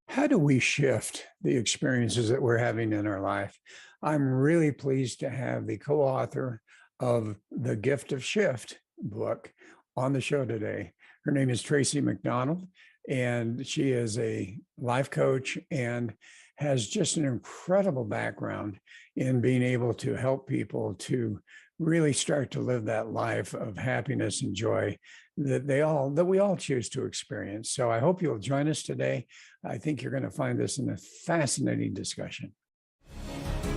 How do we shift the experiences that we're having in our life? I'm really pleased to have the co author of The Gift of Shift book on the show today. Her name is Tracey MacDonald, and she is a life coach and has just an incredible background in being able to help people to really start to live that life of happiness and joy that we all choose to experience. So I hope you'll join us today. I think you're going to find this a fascinating discussion.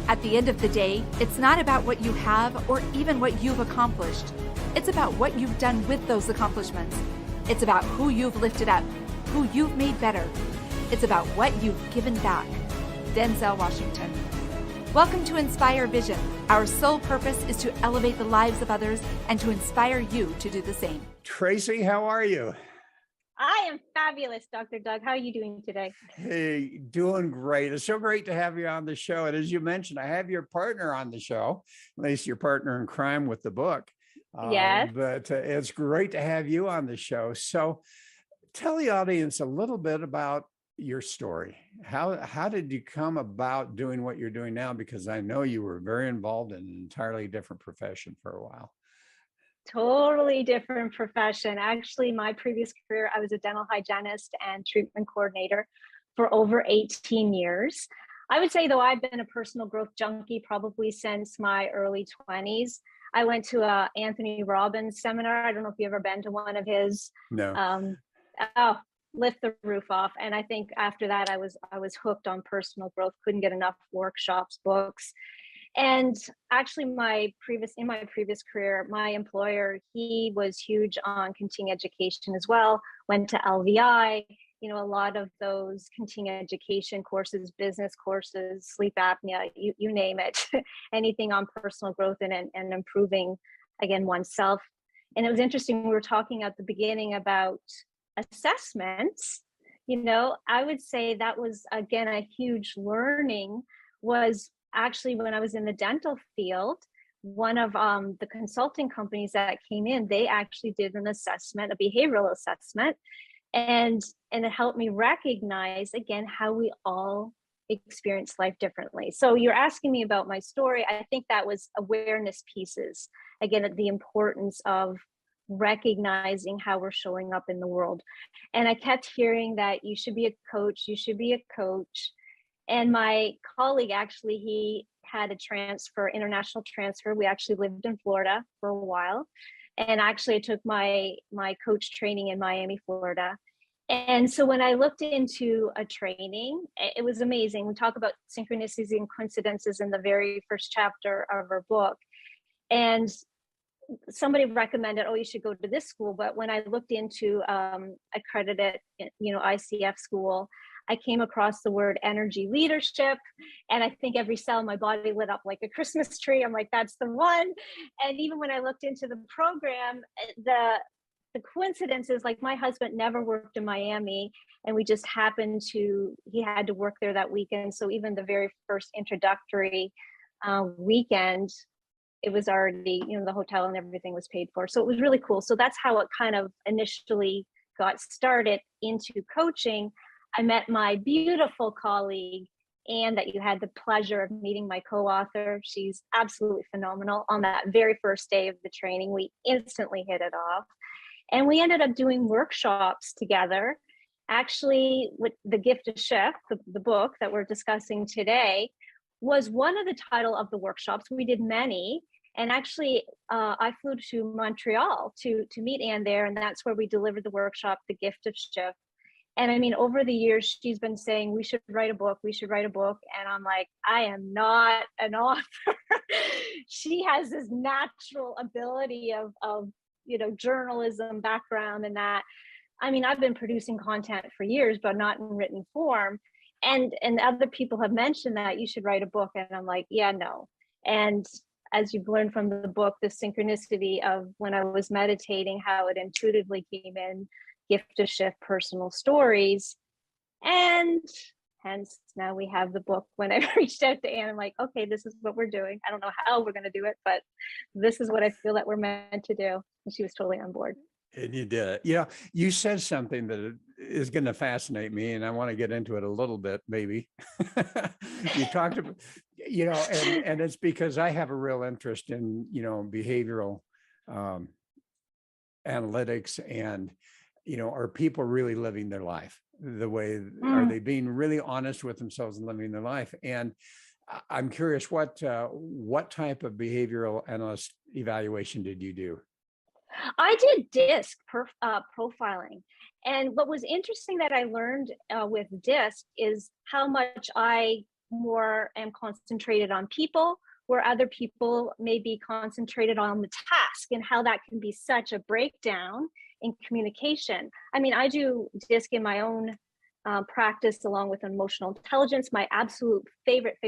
At the end of the day, it's not about what you have or even what you've accomplished. It's about what you've done with those accomplishments. It's about who you've lifted up, who you've made better. It's about what you've given back. Denzel Washington. Welcome to Inspire Vision. Our sole purpose is to elevate the lives of others and to inspire you to do the same. Tracey, how are you? I am fabulous, Dr. Doug. How are you doing today? Hey, doing great. It's so great to have you on the show. And as you mentioned, I have your partner on the show, at least your partner in crime with the book. Yes. But it's great to have you on the show. So tell the audience a little bit about your story. How did you come about doing what you're doing now? Because I know you were very involved in an entirely different profession for a while. Totally different profession. Actually, my previous career, I was a dental hygienist and treatment coordinator for over 18 years. I would say, though, I've been a personal growth junkie probably since my early 20s. I went to a Anthony Robbins seminar. I don't know if you've ever been to one of his. No. Lift the roof off. And I think after that, I was hooked on personal growth. Couldn't get enough workshops, books. And actually, in my previous career, my employer, he was huge on continuing education as well. Went to LVI, a lot of those continuing education courses, business courses, sleep apnea, you name it, anything on personal growth and improving, again, oneself. And it was interesting, we were talking at the beginning about assessments. I would say that was, again, a huge learning was actually when I was in the dental field. One of the consulting companies that came in, they actually did an assessment, a behavioral assessment, and it helped me recognize, again, how we all experience life differently. So you're asking me about my story. I think that was awareness pieces, again, the importance of recognizing how we're showing up in the world. And I kept hearing that you should be a coach, And my colleague, actually, he had a international transfer. We actually lived in Florida for a while. And actually I took my coach training in Miami, Florida. And so when I looked into a training, it was amazing. We talk about synchronicities and coincidences in the very first chapter of our book. And somebody recommended, you should go to this school. But when I looked into accredited, ICF school, I came across the word energy leadership. And I think every cell in my body lit up like a Christmas tree. I'm like, that's the one. And even when I looked into the program, the coincidences, like my husband never worked in Miami, and we just he had to work there that weekend. So even the very first introductory weekend, it was already, the hotel and everything was paid for. So it was really cool. So that's how it kind of initially got started into coaching. I met my beautiful colleague, Anne, that you had the pleasure of meeting, my co-author. She's absolutely phenomenal. On that very first day of the training, we instantly hit it off. And we ended up doing workshops together. Actually, with The Gift of Shift, the book that we're discussing today, was one of the title of the workshops. We did many. And actually, I flew to Montreal to meet Anne there. And that's where we delivered the workshop, The Gift of Shift. And I mean, over the years, she's been saying, we should write a book. And I'm like, I am not an author. She has this natural ability of journalism background and that. I mean, I've been producing content for years, but not in written form. And other people have mentioned that you should write a book. And I'm like, yeah, no. And as you've learned from the book, the synchronicity of when I was meditating, how it intuitively came in, Gift of Shift, personal stories. And hence now we have the book. When I reached out to Anne, I'm like, okay, this is what we're doing. I don't know how we're going to do it, but this is what I feel that we're meant to do. And she was totally on board. And you did it. You know, you said something that is going to fascinate me, and I want to get into it a little bit, maybe. You talked about, you know, and it's because I have a real interest in, you know, behavioral um, analytics and, you know, are people really living their life the way, are Mm. they being really honest with themselves and living their life? And I'm curious, what type of behavioral analyst evaluation did you do? I did profiling. And what was interesting that I learned with DISC is how much I more am concentrated on people, where other people may be concentrated on the task, and how that can be such a breakdown in communication. I mean, I do DISC in my own practice along with emotional intelligence. My absolute favorite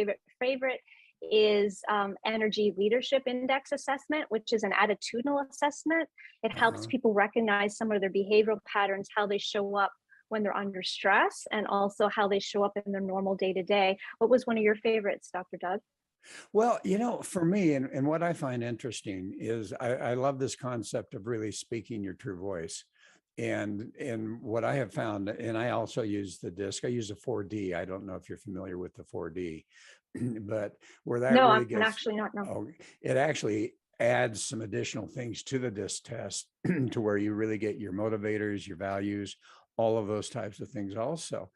is energy leadership index assessment, which is an attitudinal assessment. It helps Uh-huh. people recognize some of their behavioral patterns, how they show up when they're under stress, and also how they show up in their normal day to day. What was one of your favorites, Dr. Doug? Well, you know, for me, and what I find interesting is I love this concept of really speaking your true voice. And what I have found, and I also use the disc, I use a 4D. I don't know if you're familiar with the 4D, but where that No, really I'm gets, actually not. No. oh, it actually adds some additional things to the disc test to where you really get your motivators, your values, all of those types of things also.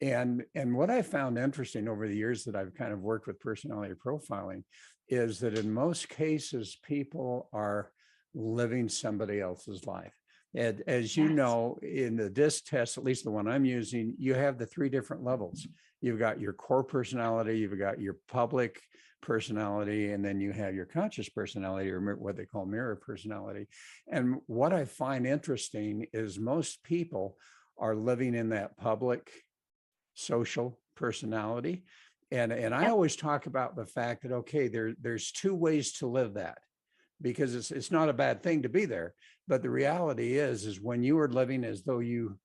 And what I found interesting over the years that I've kind of worked with personality profiling is that in most cases, people are living somebody else's life. And as you Yes. know, in the DISC test, at least the one I'm using, you have the three different levels. You've got your core personality, you've got your public personality, and then you have your conscious personality, or what they call mirror personality. And what I find interesting is most people are living in that public social personality. And I Yep. always talk about the fact that, okay, there's two ways to live that, because it's not a bad thing to be there. But the reality is when you are living as though you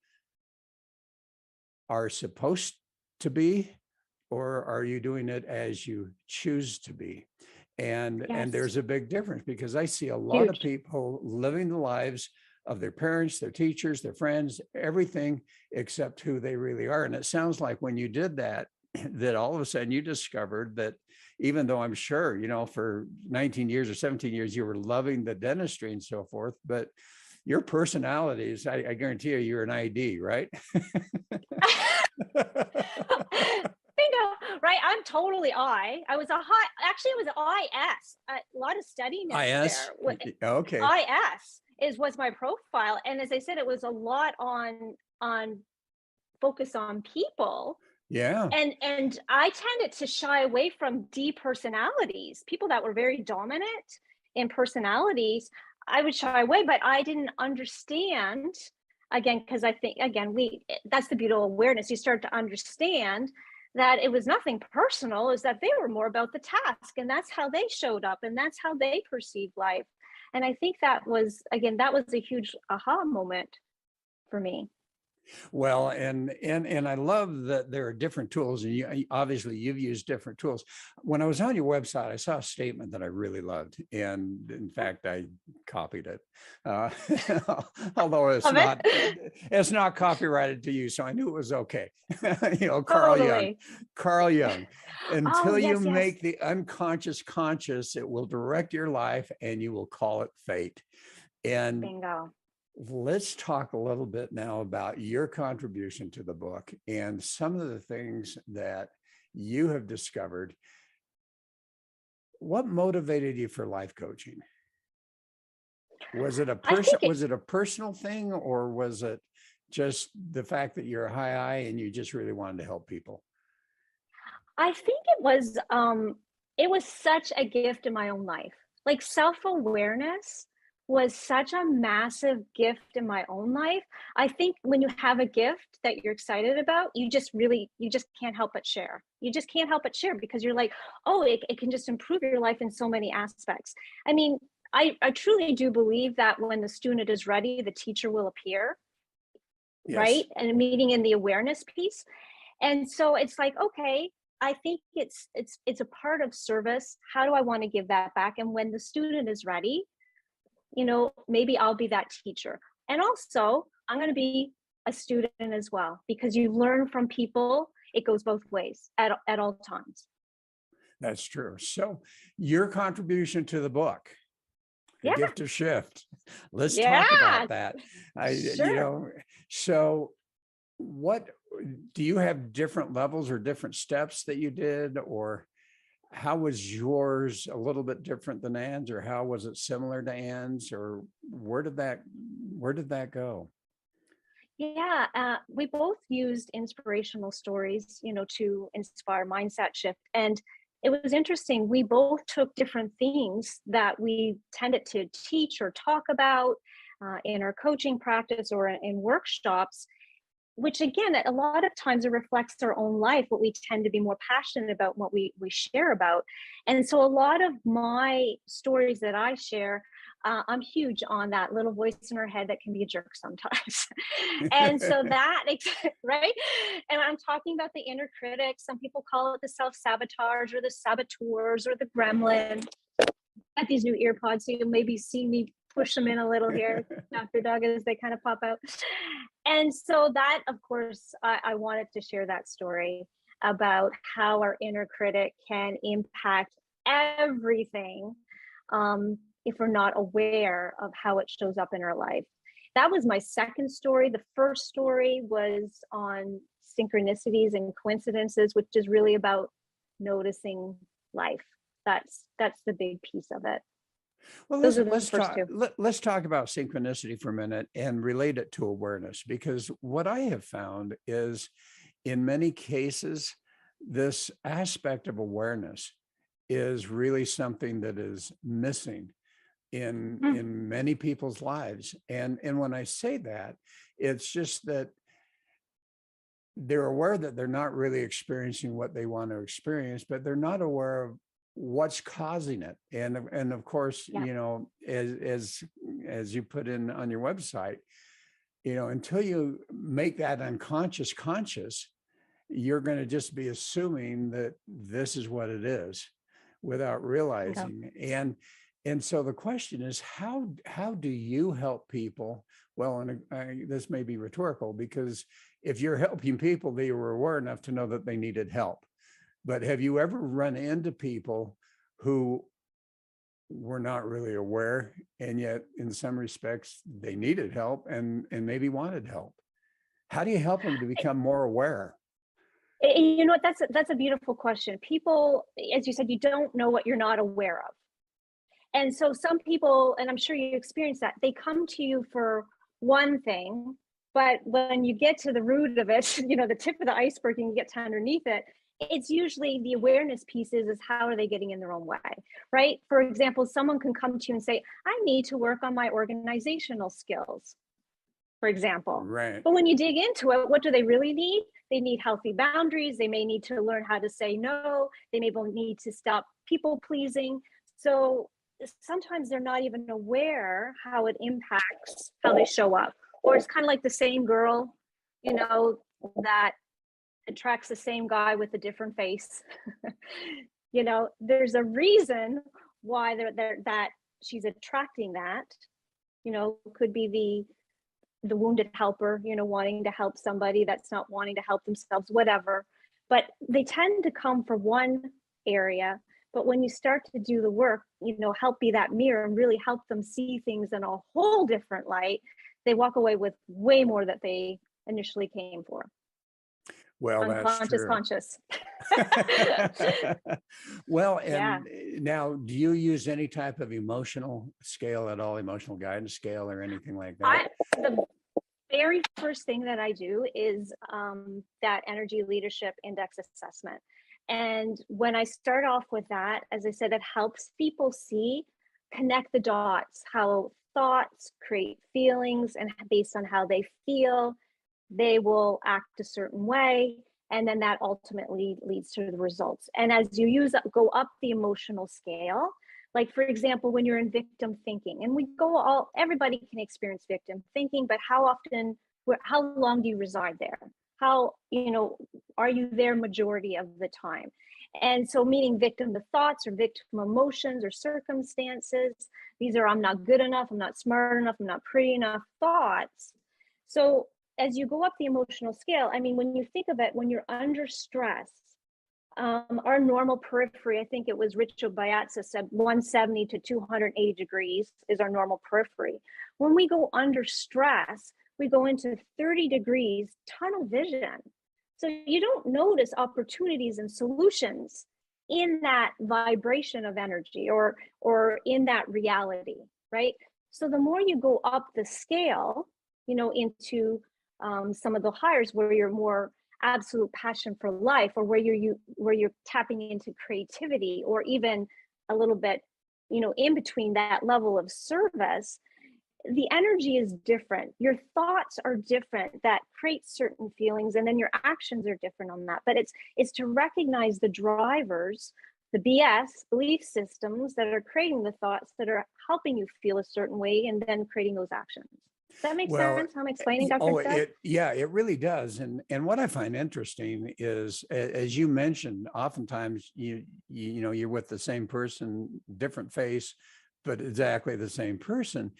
are supposed to be, or are you doing it as you choose to be? And Yes. there's a big difference, because I see a lot of Huge. people living the lives of their parents, their teachers, their friends, everything except who they really are. And it sounds like when you did that, that all of a sudden you discovered that, even though I'm sure, you know, for 19 years or 17 years, you were loving the dentistry and so forth, but your personalities, I guarantee you, you're an ID, right? Bingo, right? I'm totally I was a high, actually it was IS, a lot of steadiness IS. there. Okay. IS was my profile, and as I said, it was a lot on focus on people. Yeah. And I tended to shy away from D personalities, people that were very dominant in personalities. I would shy away, but I didn't understand, again, because I think, again, that's the beautiful awareness. You start to understand that it was nothing personal, is that they were more about the task, and that's how they showed up, and that's how they perceived life. And I think that was, again, that was a huge aha moment for me. Well, and I love that there are different tools, and obviously you've used different tools. When I was on your website, I saw a statement that I really loved, and in fact, I copied it. Uh, Although Love it. it's not copyrighted to you, so I knew it was okay. You know, Totally. Carl Jung. Oh, Until you yes, yes. make the unconscious conscious, it will direct your life, and you will call it fate. And Bingo. let's talk a little bit now about your contribution to the book and some of the things that you have discovered. What motivated you for life coaching? Was it a I think it, personal thing, or was it just the fact that you're a high I and you just really wanted to help people? I think it was such a gift in my own life. Like self-awareness was such a massive gift in my own life. I think when you have a gift that you're excited about, you just can't help but share. You just can't help but share, because you're like, oh, it can just improve your life in so many aspects. I mean, I truly do believe that when the student is ready, the teacher will appear, Yes. right? And meeting in the awareness piece. And so it's like, okay, I think it's a part of service. How do I want to give that back? And when the student is ready, maybe I'll be that teacher. And also, I'm going to be a student as well, because you learn from people. It goes both ways at all times. That's true. So your contribution to the book, The Yeah. Gift of Shift. Let's Yeah. talk about that. Sure. So what do you have different levels or different steps that you did, or how was yours a little bit different than Anne's, or how was it similar to Anne's, or where did that go? Yeah, we both used inspirational stories, to inspire mindset shift. And it was interesting. We both took different themes that we tended to teach or talk about in our coaching practice or in workshops, which again, a lot of times it reflects our own life, what we tend to be more passionate about, what we share about. And so a lot of my stories that I share, I'm huge on that little voice in our head that can be a jerk sometimes. And so that, right? And I'm talking about the inner critic. Some people call it the self-sabotage or the saboteurs or the gremlin. Got these new ear pods, so you'll maybe see me push them in a little here, Dr. Doug, as they kind of pop out. And so that, of course, I wanted to share that story about how our inner critic can impact everything if we're not aware of how it shows up in our life. That was my second story. The first story was on synchronicities and coincidences, which is really about noticing life. That's the big piece of it. Well, Those are the let's first talk. two. Let's talk about synchronicity for a minute and relate it to awareness, because what I have found is, in many cases, this aspect of awareness is really something that is missing in many people's lives. And when I say that, it's just that they're aware that they're not really experiencing what they want to experience, but they're not aware of what's causing it. And of course, Yeah. As you put in on your website, until you make that unconscious conscious, you're going to just be assuming that this is what it is without realizing. And so the question is, how do you help people? Well, and this may be rhetorical, because if you're helping people, they were aware enough to know that they needed help. But have you ever run into people who were not really aware, and yet in some respects they needed help and maybe wanted help? How do you help them to become more aware? You know what? That's a beautiful question. People, as you said, you don't know what you're not aware of. And so some people, and I'm sure you experience that, they come to you for one thing, but when you get to the root of it, the tip of the iceberg, and you get to underneath it, it's usually the awareness pieces is how are they getting in their own way, right? For example, someone can come to you and say, I need to work on my organizational skills, for example. Right. But when you dig into it, what do they really need? They need healthy boundaries. They may need to learn how to say no. They may need to stop people pleasing. So sometimes they're not even aware how it impacts how they show up. Or it's kind of like the same girl, that attracts the same guy with a different face. There's a reason why that she's attracting that. Could be the wounded helper, wanting to help somebody that's not wanting to help themselves, whatever. But they tend to come from one area. But when you start to do the work, help be that mirror and really help them see things in a whole different light, they walk away with way more that they initially came for. Well, that's true. Conscious. Well, and now, do you use any type of emotional scale at all, emotional guidance scale or anything like that? The very first thing that I do is that energy leadership index assessment. And when I start off with that, as I said, it helps people connect the dots, how thoughts create feelings, and based on how they feel, they will act a certain way. And then that ultimately leads to the results. And as you go up the emotional scale, like for example, when you're in victim thinking, and everybody can experience victim thinking, but how long do you reside there? How, are you there majority of the time? And so meaning victim to thoughts or victim emotions or circumstances. These are I'm not good enough, I'm not smart enough, I'm not pretty enough thoughts. So as you go up the emotional scale, I mean, when you think of it, when you're under stress, our normal periphery, I think it was Richard Bayatsa said 170 to 280 degrees is our normal periphery. When we go under stress, we go into 30 degrees tunnel vision. So you don't notice opportunities and solutions in that vibration of energy or in that reality, right? So the more you go up the scale, you know, into some of the higher where you're more absolute passion for life, or where you're tapping into creativity, or even a little bit, you know, in between that level of service, the energy is different. Your thoughts are different that create certain feelings, and then your actions are different on that. But it's to recognize the drivers, the BS belief systems that are creating the thoughts that are helping you feel a certain way, and then creating those actions. Does that make sense? How I'm explaining, Dr. Seth? It really does. And what I find interesting is, as you mentioned, oftentimes you know, you're with the same person, different face, but exactly the same person.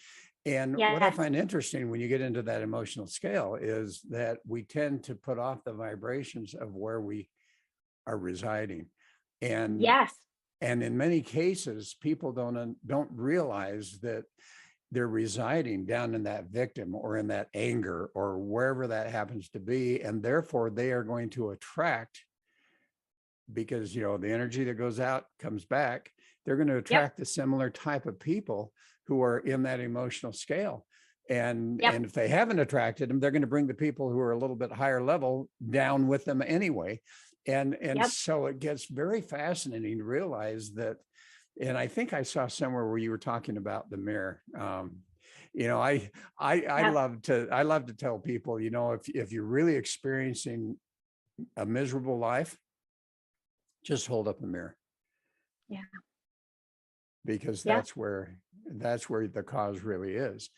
And what I find interesting when you get into that emotional scale is that we tend to put off the vibrations of where we are residing. And and in many cases, people don't realize that they're residing down in that victim or in that anger or wherever that happens to be. And therefore they are going to attract, because, you know, the energy that goes out comes back. They're going to attract the similar type of people who are in that emotional scale. And if they haven't attracted them, they're going to bring the people who are a little bit higher level down with them anyway. And so it gets very fascinating to realize that. And I think I saw somewhere where you were talking about the mirror. You know, I love to tell people, you know, if you're really experiencing a miserable life, just hold up a mirror. Yeah. Because that's where the cause really is.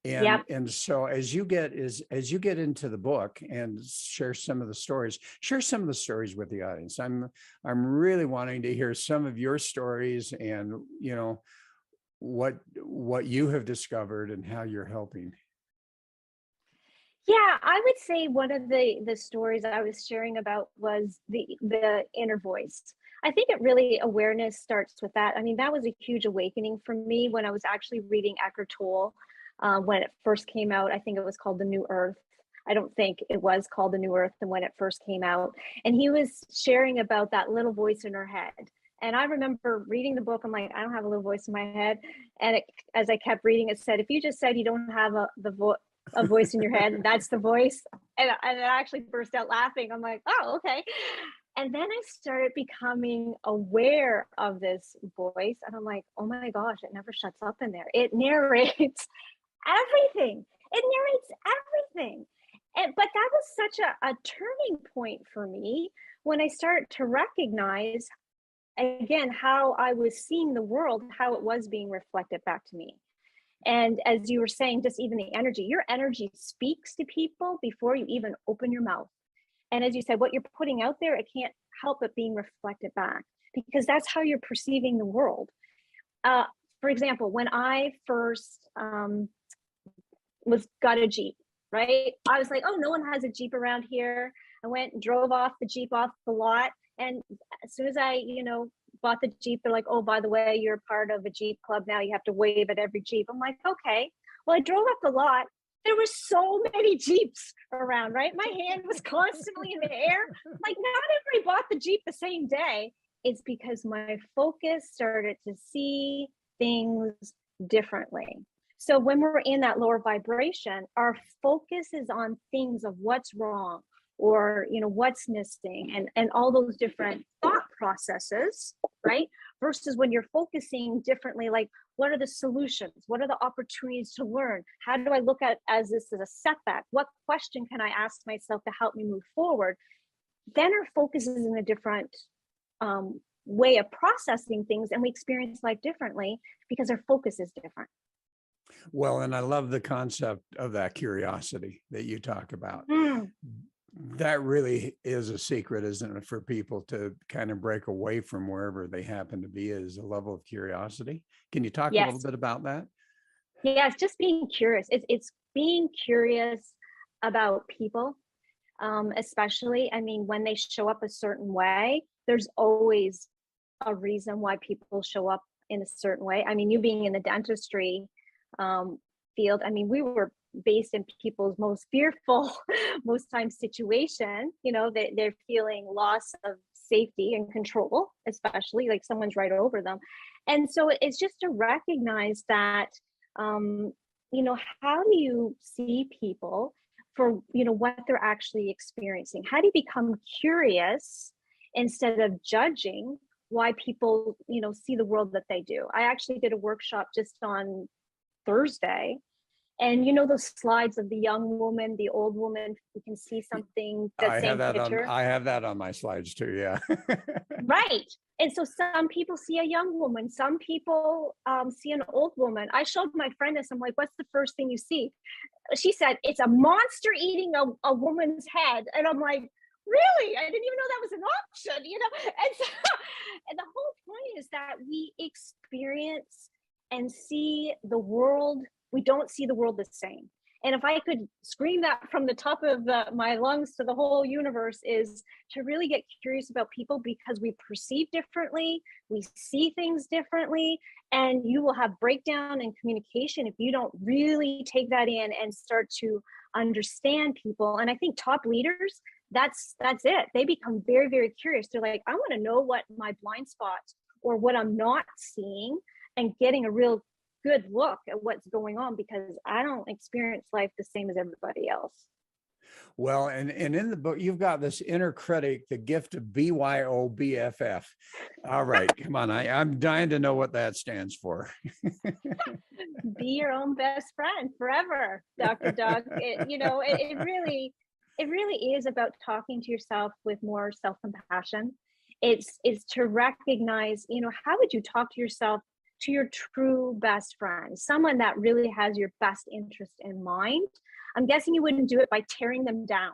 And so as you get into the book and share some of the stories with the audience. I'm really wanting to hear some of your stories, and, you know, what you have discovered and how you're helping. Yeah, I would say one of the stories I was sharing about was the inner voice. I think it really, awareness starts with that. I mean, that was a huge awakening for me when I was actually reading Eckhart Tolle when it first came out. I think it was called The New Earth. I don't think it was called The New Earth when it first came out. And he was sharing about that little voice in her head. And I remember reading the book, I'm like, I don't have a little voice in my head. And as I kept reading, it said, if you just said you don't have a voice in your head, that's the voice. And I actually burst out laughing. I'm like, oh, okay. And then I started becoming aware of this voice. And I'm like, oh my gosh, it never shuts up in there. It narrates everything. It narrates everything. But that was such a turning point for me when I started to recognize, again, how I was seeing the world, how it was being reflected back to me. And as you were saying, just even the energy, your energy speaks to people before you even open your mouth. And as you said, what you're putting out there, it can't help but being reflected back, because that's how you're perceiving the world. For example, when I first got a Jeep, right? I was like, oh, no one has a Jeep around here. I went and drove off the Jeep off the lot. And as soon as I, bought the Jeep, they're like, oh, by the way, you're part of a Jeep club now. You have to wave at every Jeep. I'm like, okay. Well, I drove up the lot. There were so many Jeeps around, right? My hand was constantly in the air. Like, not everybody bought the Jeep the same day. It's because my focus started to see things differently. So when we're in that lower vibration, our focus is on things of what's wrong, or what's missing, and all those different thought processes, right? Versus when you're focusing differently, like, what are the solutions? What are the opportunities to learn? How do I look at this as a setback? What question can I ask myself to help me move forward? Then our focus is in a different way of processing things, and we experience life differently because our focus is different. Well, and I love the concept of that curiosity that you talk about. That really is a secret, isn't it, for people to kind of break away from wherever they happen to be, is a level of curiosity. Can you talk a little Yes. bit about that? Yeah, it's just being curious. It's being curious about people, especially. I mean, when they show up a certain way, there's always a reason why people show up in a certain way. I mean, you being in the dentistry um, field, I mean, we were based in people's most fearful, most times situation. You know, they're feeling loss of safety and control, especially like someone's right over them. And so it's just to recognize that, um, how do you see people for, what they're actually experiencing? How do you become curious instead of judging why people, see the world that they do? I actually did a workshop just on Thursday. And those slides of the young woman, the old woman, you can see something, that same picture. I have that on my slides too. Yeah. Right. And so some people see a young woman, some people see an old woman. I showed my friend this. I'm like, what's the first thing you see? She said, it's a monster eating a woman's head. And I'm like, really? I didn't even know that was an option. And so, and the whole point is that we experience and see the world. We don't see the world the same. And if I could scream that from the top of my lungs to the whole universe, is to really get curious about people, because we perceive differently, we see things differently, and you will have breakdown in communication if you don't really take that in and start to understand people. And I think top leaders, that's it. They become very, very curious. They're like, I want to know what my blind spots or what I'm not seeing, and getting a real good look at what's going on, because I don't experience life the same as everybody else. Well, and in the book, you've got this inner critic, the gift of BYOBFF. All right, come on. I'm dying to know what that stands for. Be your own best friend forever, Dr. Doug. It really is about talking to yourself with more self-compassion. It's to recognize, how would you talk to yourself, to your true best friend, someone that really has your best interest in mind. I'm guessing you wouldn't do it by tearing them down.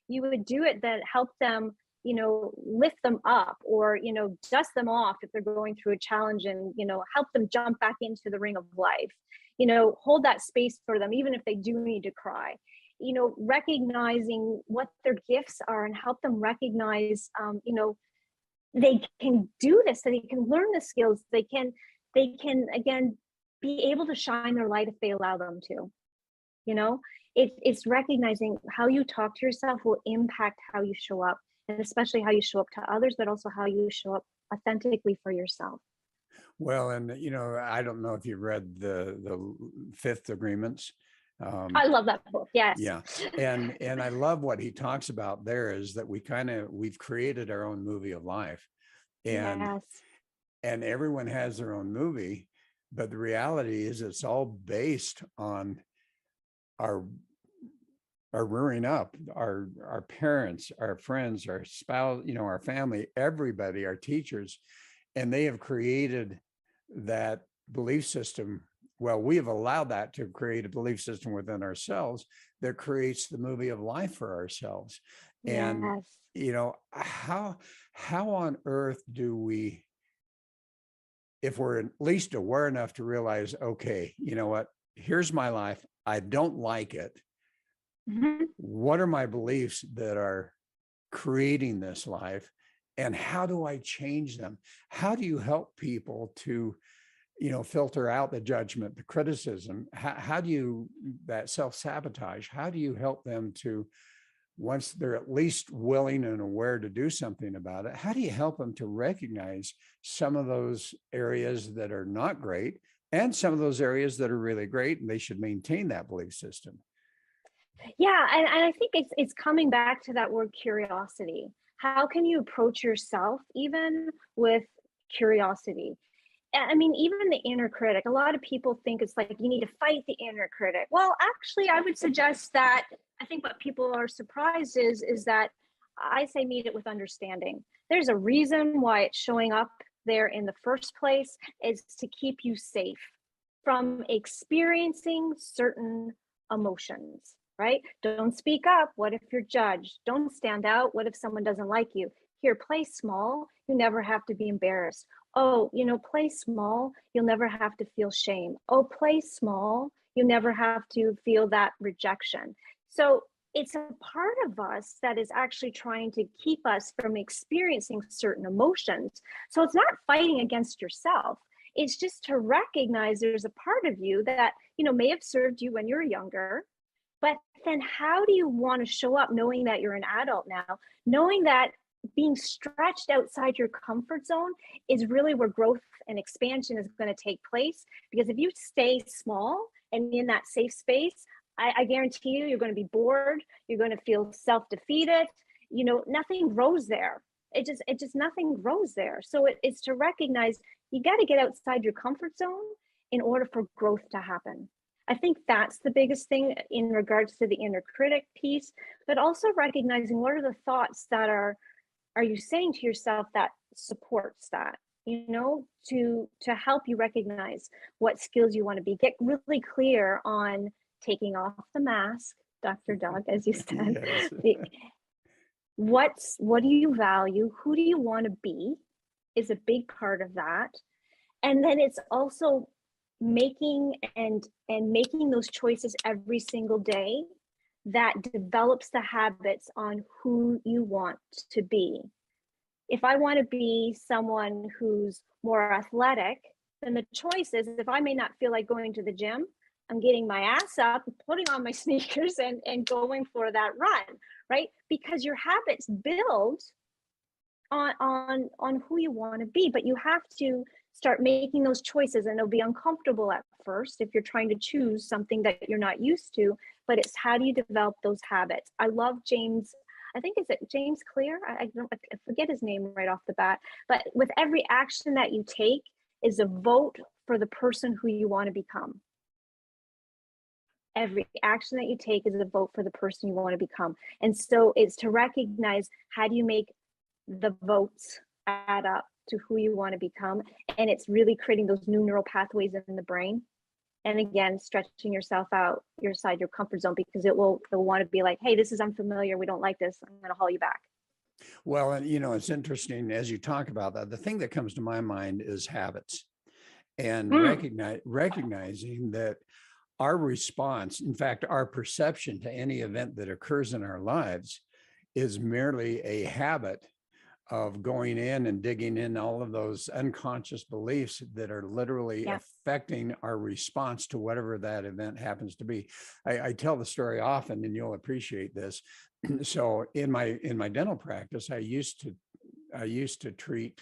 You would do it that help them, lift them up, or, dust them off if they're going through a challenge, and, help them jump back into the ring of life. Hold that space for them, even if they do need to cry. Recognizing what their gifts are, and help them recognize, they can do this, so they can learn the skills. They can again be able to shine their light if they allow them to. It's recognizing how you talk to yourself will impact how you show up, and especially how you show up to others, but also how you show up authentically for yourself. Well, and I don't know if you've read the Fifth Agreements. I love that book. Yes. Yeah. And I love what he talks about there, is that we've created our own movie of life. And yes. And everyone has their own movie, but the reality is it's all based on our rearing up, our parents, our friends, our spouse, our family, everybody, our teachers, and they have created that belief system. Well, we have allowed that to create a belief system within ourselves that creates the movie of life for ourselves. And how on earth do we, if we're at least aware enough to realize, okay, you know what, here's my life, I don't like it. Mm-hmm. What are my beliefs that are creating this life, and how do I change them? How do you help people to, filter out the judgment, the criticism? How do you, that self-sabotage, how do you help them to, once they're at least willing and aware to do something about it, how do you help them to recognize some of those areas that are not great, and some of those areas that are really great, and they should maintain that belief system? Yeah, and I think it's coming back to that word curiosity. How can you approach yourself even with curiosity? I mean, even the inner critic, a lot of people think it's like you need to fight the inner critic. Well, actually, I would suggest that I think what people are surprised is that I say meet it with understanding. There's a reason why it's showing up there in the first place, is to keep you safe from experiencing certain emotions. right? Don't speak up. What if you're judged? Don't stand out. What if someone doesn't like you? Here, play small. You never have to be embarrassed. Oh, play small. You'll never have to feel shame. Oh, play small. You never have to feel that rejection. So it's a part of us that is actually trying to keep us from experiencing certain emotions. So it's not fighting against yourself. It's just to recognize there's a part of you that, may have served you when you were younger. But then how do you want to show up knowing that you're an adult now, knowing that being stretched outside your comfort zone is really where growth and expansion is going to take place? Because if you stay small and in that safe space, I guarantee you're going to be bored. You're going to feel self-defeated. Nothing grows there. It just nothing grows there. So it's to recognize you got to get outside your comfort zone in order for growth to happen. I think that's the biggest thing in regards to the inner critic piece, but also recognizing what are the thoughts that are you saying to yourself that supports that, to help you recognize what skills you want to be. Get really clear on taking off the mask, Dr. Doug, as you said. Yes. What do you value? Who do you want to be is a big part of that. And then it's also making those choices every single day that develops the habits on who you want to be. If I want to be someone who's more athletic, then the choice is, if I may not feel like going to the gym, I'm getting my ass up, putting on my sneakers and going for that run, right? Because your habits build on who you want to be, but you have to start making those choices, and it'll be uncomfortable at first if you're trying to choose something that you're not used to, but it's how do you develop those habits? I love James, I think, is it James Clear? I forget his name right off the bat, but with every action that you take is a vote for the person who you want to become. Every action that you take is a vote for the person you want to become. And so it's to recognize, how do you make the votes add up to who you want to become? And it's really creating those new neural pathways in the brain. And again, stretching yourself out outside your comfort zone, because it'll want to be like, hey, this is unfamiliar. We don't like this. I'm going to haul you back. Well, and it's interesting as you talk about that. The thing that comes to my mind is habits, and recognizing that our response, in fact, our perception to any event that occurs in our lives, is merely a habit of going in and digging in all of those unconscious beliefs that are literally affecting our response to whatever that event happens to be. I tell the story often, and you'll appreciate this. So in my dental practice, I used to treat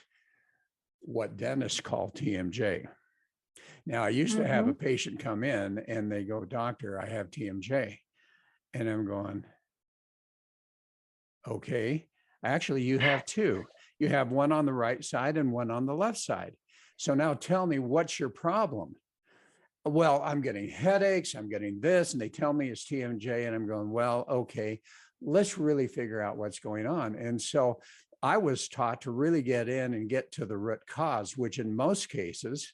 what dentists call TMJ. Now, I used to have a patient come in and they go, "Doctor, I have TMJ." And I'm going, "Okay, actually, you have two. You have one on the right side and one on the left side. So now tell me, what's your problem?" "Well, I'm getting headaches, I'm getting this," and they tell me it's TMJ. And I'm going, "Well, okay, let's really figure out what's going on." And so I was taught to really get in and get to the root cause, which in most cases,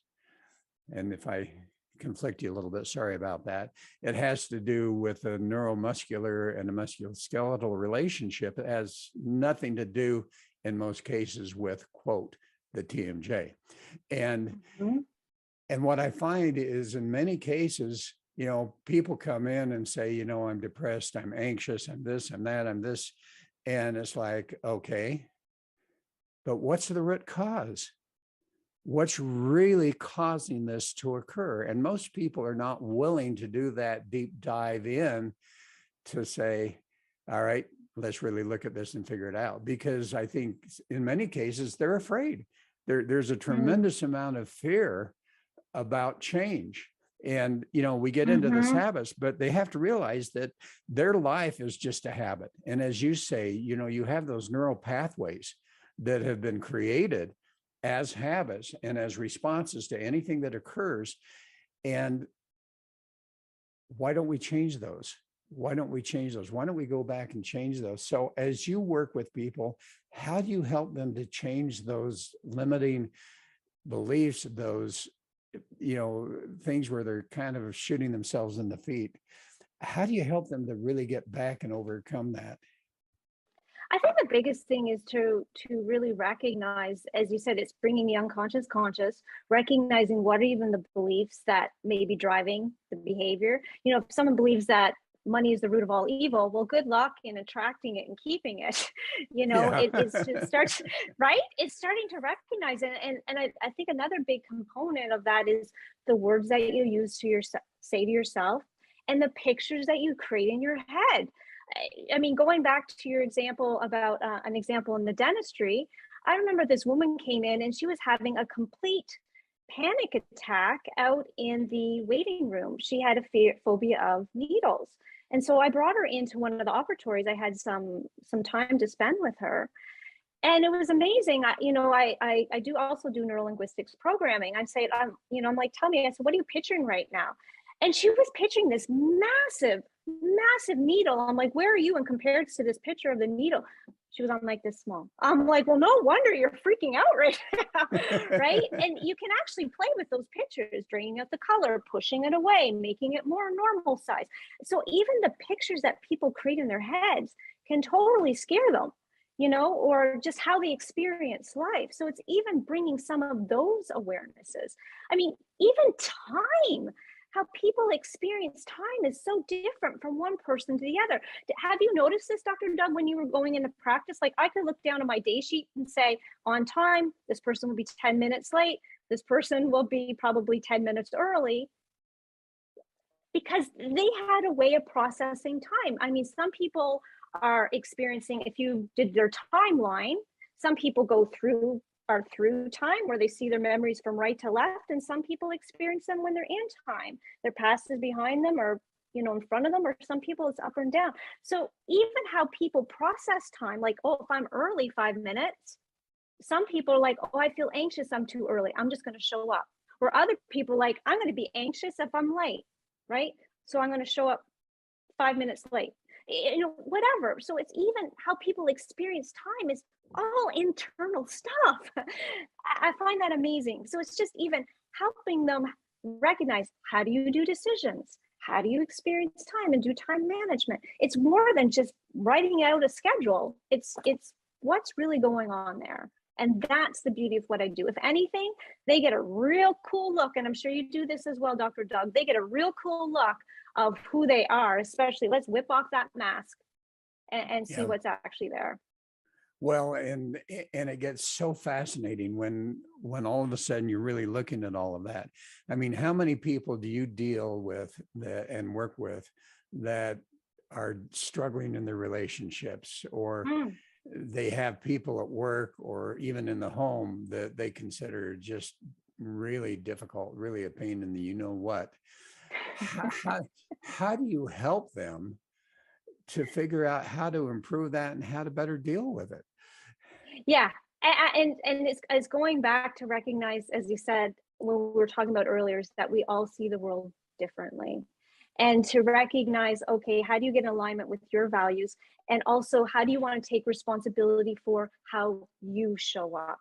and if I conflict you a little bit, sorry about that, it has to do with a neuromuscular and a musculoskeletal relationship. It has nothing to do in most cases with, quote, the TMJ. And what I find is, in many cases, people come in and say, "I'm depressed, I'm anxious, I'm this, I'm that, I'm this." And it's like, okay, but what's the root cause? What's really causing this to occur? And most people are not willing to do that deep dive in to say, all right, let's really look at this and figure it out. Because I think in many cases, they're afraid. There's a tremendous amount of fear about change. And, we get into this habits, but they have to realize that their life is just a habit. And as you say, you have those neural pathways that have been created as habits and as responses to anything that occurs. And why don't we change those? Why don't we change those? Why don't we go back and change those? So as you work with people, how do you help them to change those limiting beliefs, those, things where they're kind of shooting themselves in the feet? how do you help them to really get back and overcome that? I think the biggest thing is to really recognize, as you said, it's bringing the unconscious conscious, recognizing what are even the beliefs that may be driving the behavior. You know, if someone believes that money is the root of all evil, well, good luck in attracting it and keeping it. You know, Yeah. it's just starts, right? It's starting to recognize it. And I think another big component of that is the words that you use to yourself, say to yourself, and the pictures that you create in your head. I mean, going back to your example about an example in the dentistry, I remember this woman came in and she was having a complete panic attack out in the waiting room. She had a phobia of needles. And so I brought her into one of the operatories. I had some time to spend with her. And it was amazing. I do also do neurolinguistics programming. I'd say, I'm like, tell me, I said, what are you picturing right now? And she was picturing this massive, massive needle. I'm like, where are you? And compared to this picture of the needle, she was on like this small. I'm like, well, no wonder you're freaking out right now, right? And you can actually play with those pictures, draining out the color, pushing it away, making it more normal size. So even the pictures that people create in their heads can totally scare them, you know, or just how they experience life. So it's even bringing some of those awarenesses. I mean, even time. How people experience time is so different from one person to the other. Have you noticed this, Dr. Doug, when you were going into practice? Like I could look down at my day sheet and say, on time, this person will be 10 minutes late. This person will be probably 10 minutes early, because they had a way of processing time. I mean, some people are experiencing, if you did their timeline, some people are through time where they see their memories from right to left, and some people experience them when they're in time. Their past is behind them or, you know, in front of them, or some people it's up and down. So even how people process time, like, oh, if I'm early 5 minutes, some people are like, oh, I feel anxious, I'm too early, I'm just going to show up. Or other people like, I'm going to be anxious if I'm late, right? So I'm going to show up 5 minutes late, you know, whatever. So it's even how people experience time is all internal stuff. I find that amazing. So it's just even helping them recognize, how do you do decisions? How do you experience time and do time management? It's more than just writing out a schedule. It's what's really going on there. And that's the beauty of what I do. If anything, they get a real cool look, and I'm sure you do this as well, Dr. Doug. They get a real cool look of who they are, especially let's whip off that mask and see Yeah. what's actually there. Well, and it gets so fascinating when all of a sudden you're really looking at all of that. I mean, how many people do you deal with that and work with that are struggling in their relationships, or they have people at work or even in the home that they consider just really difficult, really a pain in the you know what? How do you help them to figure out how to improve that and how to better deal with it? Yeah. And it's going back to recognize, as you said, when we were talking about earlier, is that we all see the world differently. And to recognize, okay, how do you get in alignment with your values? And also, how do you want to take responsibility for how you show up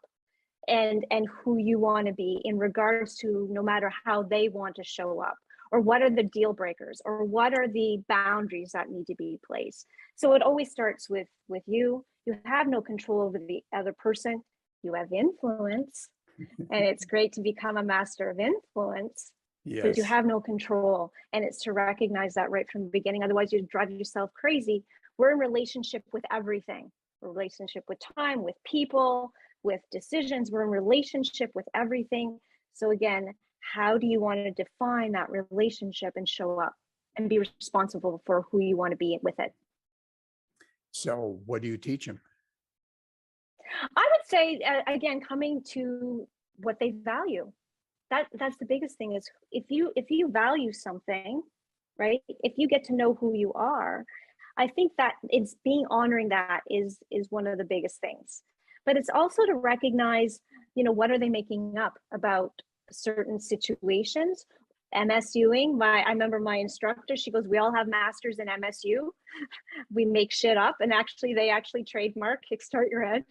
and who you want to be in regards to no matter how they want to show up? Or what are the deal breakers, or what are the boundaries that need to be placed? So it always starts with you. You have no control over the other person. You have influence, and it's great to become a master of influence, but you Yes. have no control. And it's to recognize that right from the beginning. Otherwise, you drive yourself crazy. We're in relationship with everything. We're in relationship with time, with people, with decisions. We're in relationship with everything. So again, how do you want to define that relationship and show up and be responsible for who you want to be with it? So what do you teach them? I would say, again, coming to what they value. That's the biggest thing, is if you value something, right? If you get to know who you are, I think that it's being honoring that is one of the biggest things. But it's also to recognize, you know, what are they making up about certain situations. MSUing, I remember my instructor, she goes, we all have masters in MSU. We make shit up. And actually, they actually trademark Kickstart Your Head,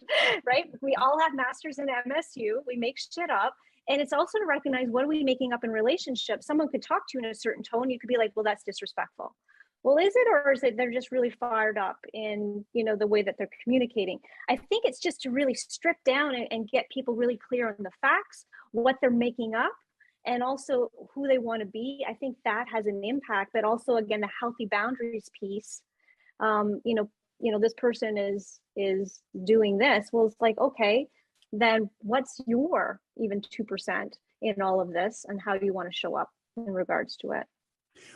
right? We all have masters in MSU. We make shit up. And it's also to recognize, what are we making up in relationships? Someone could talk to you in a certain tone. You could be like, well, that's disrespectful. Well, is it, or is it they're just really fired up in, the way that they're communicating? I think it's just to really strip down and get people really clear on the facts, what they're making up, and also who they want to be. I think that has an impact, but also again, the healthy boundaries piece. Um, you know, this person is doing this. Well, it's like, okay, then what's your even 2% in all of this, and how you want to show up in regards to it?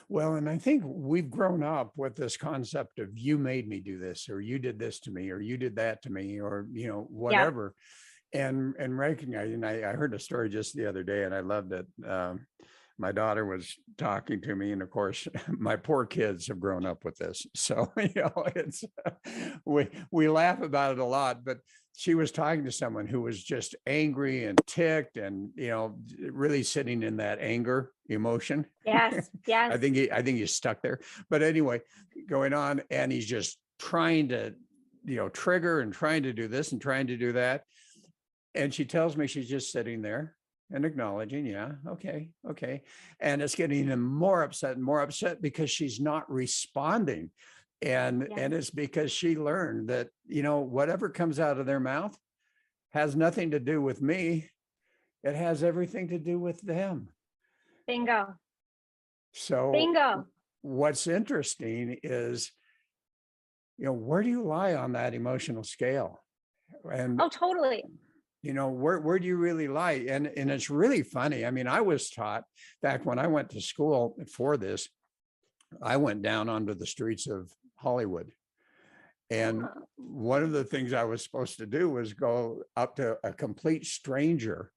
Well, and I think we've grown up with this concept of you made me do this, or you did this to me, or you did that to me, or Yeah. whatever. And recognizing, I heard a story just the other day, and I loved it. My daughter was talking to me, and of course, my poor kids have grown up with this, so it's we laugh about it a lot. But she was talking to someone who was just angry and ticked, and really sitting in that anger emotion. Yes. Yes. I think he's stuck there. But anyway, going on, and he's just trying to trigger and trying to do this and trying to do that. And she tells me she's just sitting there and acknowledging, yeah, okay. And it's getting him more upset and more upset because she's not responding. And Yeah. it's because she learned that, whatever comes out of their mouth has nothing to do with me. It has everything to do with them. Bingo. So Bingo. what's interesting is, where do you lie on that emotional scale? And Oh, totally. where do you really lie? And it's really funny. I mean, I was taught back when I went to school for this, I went down onto the streets of Hollywood. And one of the things I was supposed to do was go up to a complete stranger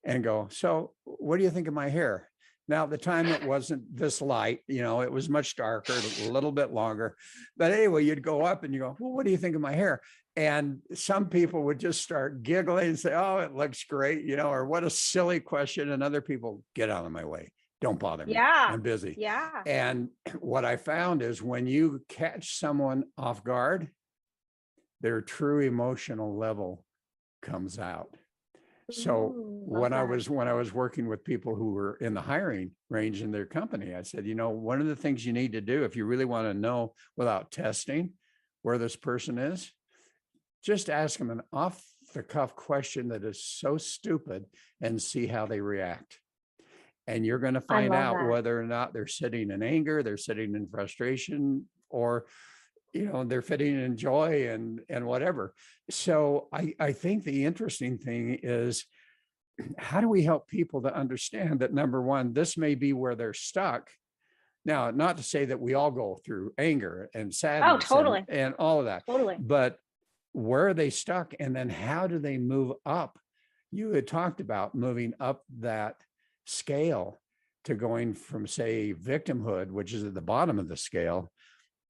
and go, so what do you think of my hair? Now, at the time, it wasn't this light, it was much darker, a little bit longer. But anyway, you'd go up and you go, well, what do you think of my hair? And some people would just start giggling and say, oh, it looks great, or what a silly question. And other people, get out of my way. Don't bother me. Yeah. I'm busy. Yeah. And what I found is when you catch someone off guard, their true emotional level comes out. So when I was working with people who were in the hiring range in their company, I said, one of the things you need to do if you really want to know without testing where this person is, just ask them an off the cuff question that is so stupid and see how they react. And you're going to find out whether or not they're sitting in anger, they're sitting in frustration, or they're fitting in joy and whatever. So I think the interesting thing is, how do we help people to understand that, number one, this may be where they're stuck. Now, not to say that we all go through anger and sadness and all of that, but where are they stuck? And then how do they move up? You had talked about moving up that scale to going from, say, victimhood, which is at the bottom of the scale,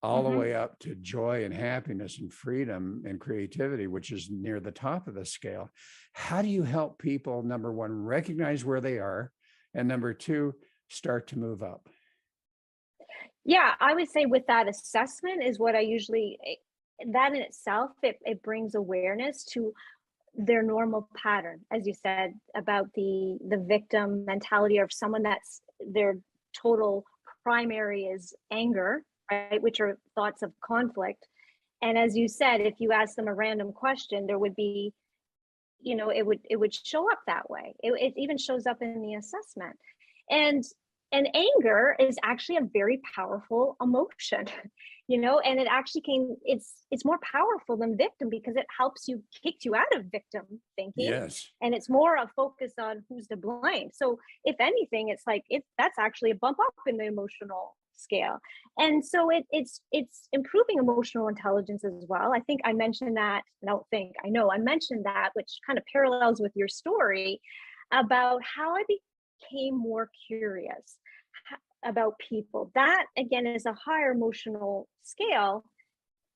all the way up to joy and happiness and freedom and creativity, which is near the top of the scale. How do you help people, number one, recognize where they are, and number two, start to move up? Yeah, I would say with that assessment is what I usually, that in itself, it brings awareness to their normal pattern, as you said, about the victim mentality of someone that's their total primary is anger, right, which are thoughts of conflict. And as you said, if you ask them a random question, there would be, it would show up that way. It even shows up in the assessment. And anger is actually a very powerful emotion, and it actually it's more powerful than victim because it helps you, kicks you out of victim thinking. Yes. And it's more a focus on who's to blame. So if anything, it's like, that's actually a bump up in the emotional scale. And so it's improving emotional intelligence as well. I think I mentioned that, I know I mentioned that, which kind of parallels with your story about how I became more curious about people. That again is a higher emotional scale,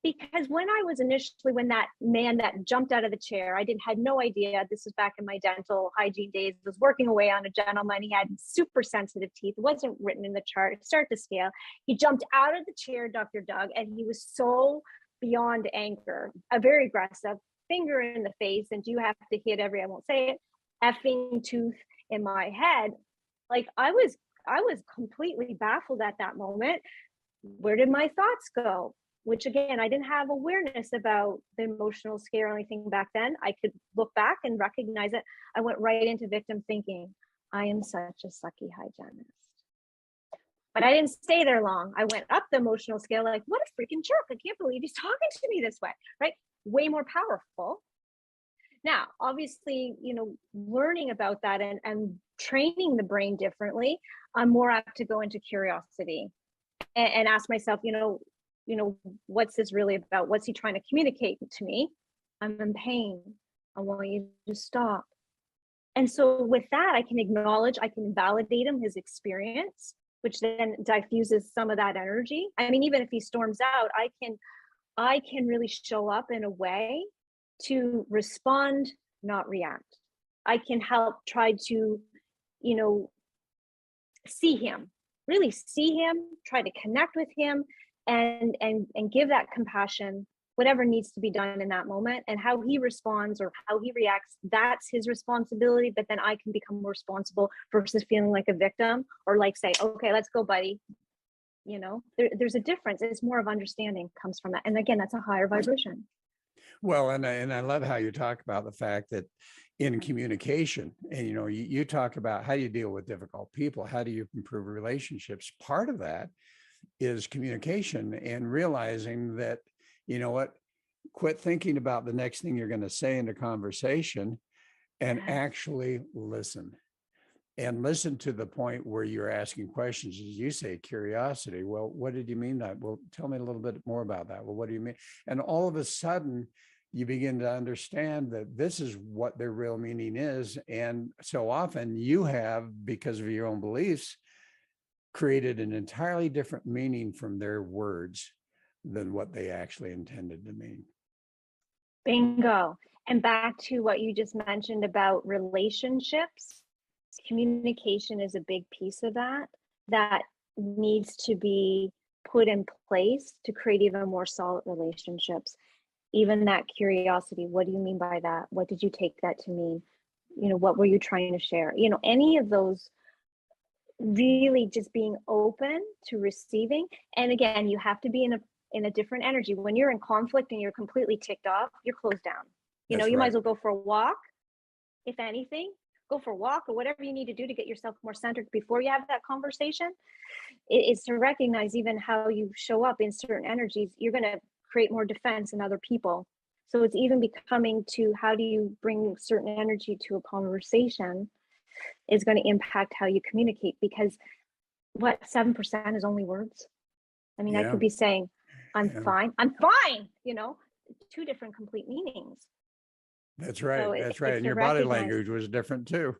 because when that man that jumped out of the chair, had no idea. This was back in my dental hygiene days. I was working away on a gentleman. He had super sensitive teeth. It wasn't written in the chart. Start to scale. He jumped out of the chair, Dr. Doug, and he was so beyond anger, a very aggressive, finger in the face, and you have to hit I won't say it, effing tooth in my head. Like I was completely baffled at that moment. where did my thoughts go? Which again, I didn't have awareness about the emotional scare or anything back then. I could look back and recognize it. I went right into victim thinking. I am such a sucky hygienist. But I didn't stay there long. I went up the emotional scale, like, what a freaking jerk. I can't believe he's talking to me this way, right? Way more powerful. Now, obviously, learning about that and training the brain differently, I'm more apt to go into curiosity and ask myself, what's this really about? What's he trying to communicate to me? I'm in pain. I want you to stop. And so with that, I can acknowledge, I can validate his experience, which then diffuses some of that energy. I mean, even if he storms out, I can really show up in a way to respond, not react. I can help try to, see him, really see him, try to connect with him, and give that compassion, whatever needs to be done in that moment, and how he responds or how he reacts, that's his responsibility. But then I can become more responsible versus feeling like a victim, or like say, okay, let's go, buddy. There's a difference. It's more of understanding comes from that. And again, that's a higher vibration. Well, and I love how you talk about the fact that in communication, and you talk about how you deal with difficult people, how do you improve relationships? Part of that is communication and realizing that, quit thinking about the next thing you're going to say in a conversation and actually listen. And listen to the point where you're asking questions. As you say, curiosity. Well, what did you mean that? Well, tell me a little bit more about that. Well, what do you mean? And all of a sudden, you begin to understand that this is what their real meaning is. And so often you have, because of your own beliefs, created an entirely different meaning from their words than what they actually intended to mean. Bingo. And back to what you just mentioned about relationships, communication is a big piece of that needs to be put in place to create even more solid relationships. Even that curiosity, what do you mean by that? What did you take that to mean? What were you trying to share? Any of those, really just being open to receiving. And again, you have to be in a different energy. When you're in conflict and you're completely ticked off, you're closed down. You might as well go for a walk. If anything, go for a walk or whatever you need to do to get yourself more centered before you have that conversation. It's to recognize even how you show up in certain energies. You're going to create more defense in other people. So it's even becoming to how do you bring certain energy to a conversation is going to impact how you communicate, because 7% is only words. I mean, I could be saying, I'm fine, two different complete meanings. That's right. So That's right. And your body language was different too.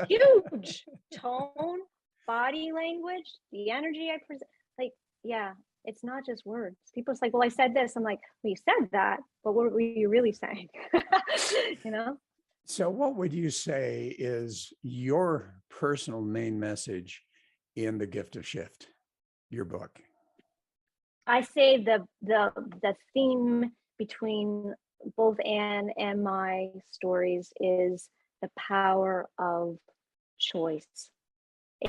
Huge tone, body language, the energy I present. It's not just words. People's like, well, I said this. I'm like, well, you said that, but what were you really saying? So what would you say is your personal main message in The Gift of Shift, your book? I say the theme between both Anne and my stories is the power of choice.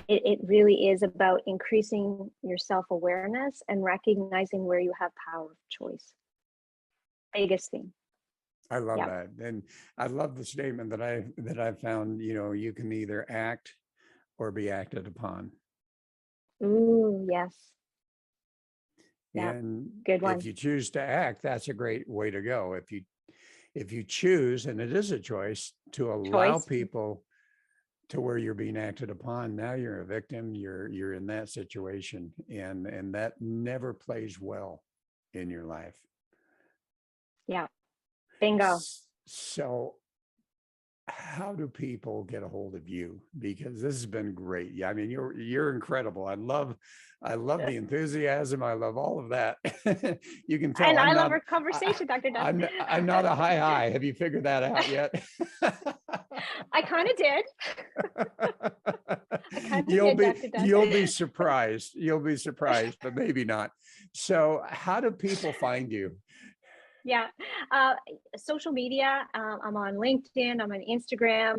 It really is about increasing your self-awareness and recognizing where you have power of choice. Biggest thing. I love that. And I love the statement that I found, you can either act or be acted upon. Ooh, yes. And good one. If you choose to act, that's a great way to go. If you choose, and it is a choice, to allow people to where you're being acted upon, now you're a victim, you're in that situation, and that never plays well in your life. Yeah. Bingo. So how do people get a hold of you? Because this has been great. Yeah, I mean, you're incredible. I love the enthusiasm. I love all of that. You can tell. And I love our conversation, Dr. Dunn. I'm not a high. Have you figured that out yet? I kind of did. You'll be surprised. You'll be surprised, but maybe not. So how do people find you? Yeah. Uh, Social media. I'm on LinkedIn. I'm on Instagram.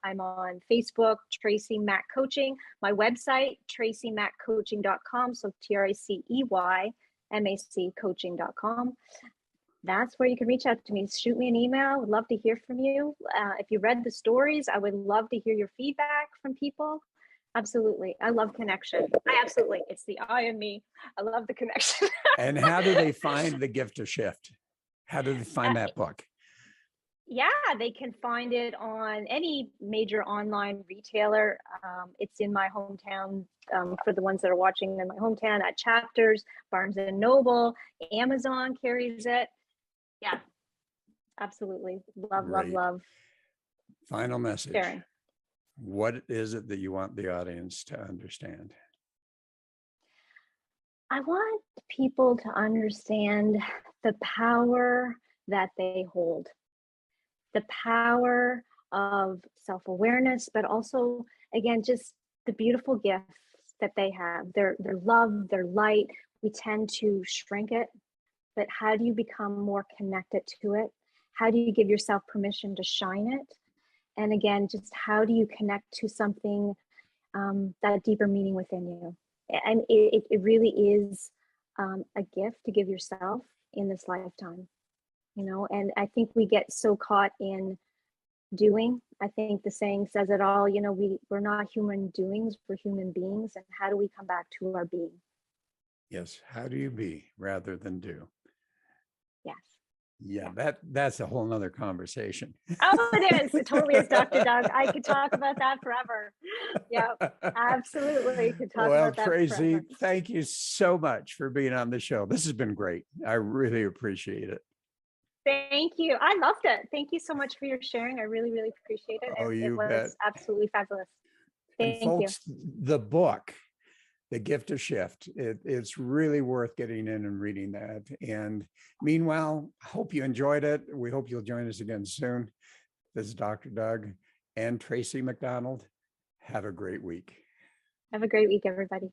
I'm on Facebook, Tracey Mac Coaching. My website, traceymaccoaching.com. So TRACEYMAC coaching.com. That's where you can reach out to me. Shoot me an email. Would love to hear from you. If you read the stories, I would love to hear your feedback from people. Absolutely. I love connection. Absolutely. It's the I and me. I love the connection. And how do they find The Gift of Shift? How do they find that book? Yeah, they can find it on any major online retailer. It's in my hometown, for the ones that are watching in my hometown, at Chapters, Barnes and Noble, Amazon carries it. Yeah, absolutely. Love, love, Great. love Final message. sharing. What is it that you want the audience to understand? I want people to understand the power that they hold, the power of self-awareness, but also, again, just the beautiful gifts that they have, their love, their light. We tend to shrink it, but how do you become more connected to it? How do you give yourself permission to shine it? And again, just how do you connect to something, that deeper meaning within you? And it really is a gift to give yourself in this lifetime, and I think we get so caught in doing. I think the saying says it all. We're not human doings, we're human beings. And how do we come back to our being? Yes. How do you be rather than do? Yes. Yeah, that's a whole nother conversation. Oh, it is. It totally is, Dr. Doug. I could talk about that forever. Yeah, absolutely. Could talk Well, about that Tracey, forever. thank you so much for being on the show. This has been great. I really appreciate it. Thank you. I loved it. Thank you so much for your sharing. I really, really appreciate it. Oh, It you was bet. absolutely fabulous. And Thank you. folks, the book, The Gift of Shift, it's really worth getting in and reading that. And meanwhile, I hope you enjoyed it. We hope you'll join us again soon. This is Dr. Doug and Tracey MacDonald. Have a great week. Have a great week, everybody.